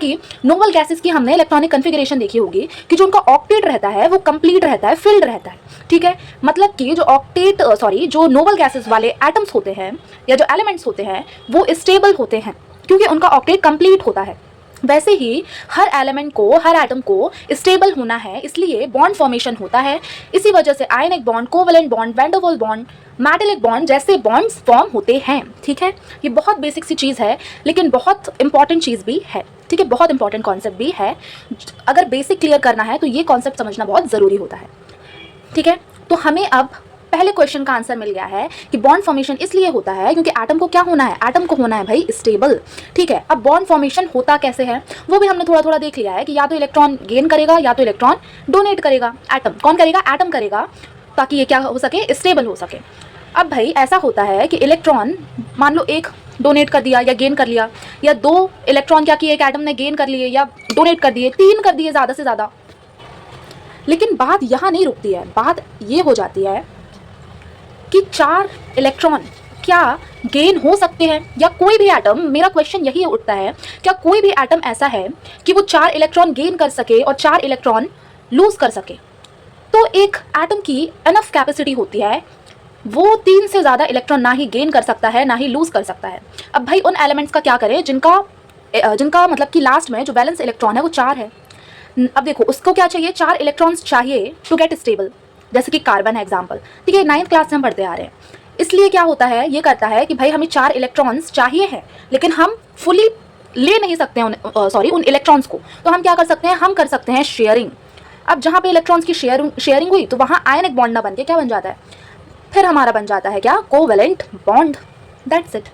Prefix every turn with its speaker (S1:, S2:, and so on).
S1: कि noble gases की हमने इलेक्ट्रॉनिक कन्फिगरेशन देखी होगी कि जो उनका ऑक्टेट रहता है वो कंप्लीट रहता है, फिल्ड रहता है, ठीक है। मतलब कि जो जो नोबल गैसेस वाले एटम्स होते हैं या जो एलिमेंट्स होते हैं वो स्टेबल होते हैं क्योंकि उनका ऑक्टेट कंप्लीट होता है। वैसे ही हर एलिमेंट को, हर एटम को स्टेबल होना है, इसलिए बॉन्ड फॉर्मेशन होता है। इसी वजह से ionic bond, covalent bond, van der Waals bond, metallic bond जैसे बॉन्ड्स फॉर्म होते हैं, ठीक है। ये बहुत बेसिक सी चीज़ है लेकिन बहुत इंपॉर्टेंट चीज़ भी है, ठीक है, बहुत इंपॉर्टेंट कॉन्सेप्ट भी है। अगर बेसिक क्लियर करना है तो ये कॉन्सेप्ट समझना बहुत ज़रूरी होता है, ठीक है। तो हमें अब पहले क्वेश्चन का आंसर मिल गया है कि बॉन्ड फॉर्मेशन इसलिए होता है क्योंकि एटम को क्या होना है, एटम को होना है भाई स्टेबल, ठीक है। अब बॉन्ड फॉर्मेशन होता कैसे है वो भी हमने थोड़ा थोड़ा देख लिया है कि या तो इलेक्ट्रॉन गेन करेगा या तो इलेक्ट्रॉन डोनेट करेगा। एटम कौन करेगा? एटम करेगा, ताकि ये क्या हो सके, स्टेबल हो सके। अब भाई ऐसा होता है कि इलेक्ट्रॉन मान लो एक डोनेट कर दिया या गेन कर लिया, या दो इलेक्ट्रॉन क्या किए, एक एटम ने गेन कर लिए या डोनेट कर दिए, 3 कर दिए ज़्यादा से ज़्यादा। लेकिन बात यहाँ नहीं रुकती है, बात ये हो जाती है कि 4 इलेक्ट्रॉन क्या गेन हो सकते हैं, या कोई भी एटम, मेरा क्वेश्चन यही उठता है, क्या कोई भी एटम ऐसा है कि वो 4 इलेक्ट्रॉन गेन कर सके और 4 इलेक्ट्रॉन लूज कर सके? तो एक एटम की एनफ कैपेसिटी होती है, वो 3 से ज़्यादा इलेक्ट्रॉन ना ही गेन कर सकता है ना ही लूज कर सकता है। अब भाई उन एलिमेंट्स का क्या करें जिनका मतलब कि लास्ट में जो बैलेंस इलेक्ट्रॉन है वो 4 है। अब देखो उसको क्या चाहिए, 4 इलेक्ट्रॉन्स चाहिए टू गेट स्टेबल, जैसे कि कार्बन है एग्जाम्पल, ठीक है, 9th क्लास में हम पढ़ते आ रहे हैं। इसलिए क्या होता है, ये करता है कि भाई हमें 4 इलेक्ट्रॉन्स चाहिए हैं लेकिन हम फुली ले नहीं सकते हैं उन इलेक्ट्रॉन्स को। तो हम क्या कर सकते हैं, हम कर सकते हैं शेयरिंग। अब जहाँ पे इलेक्ट्रॉन्स की शेयरिंग हुई तो वहाँ आयनिक बॉन्ड ना बन के क्या बन जाता है, फिर हमारा बन जाता है क्या, कोवेलेंट बॉन्ड। That's it.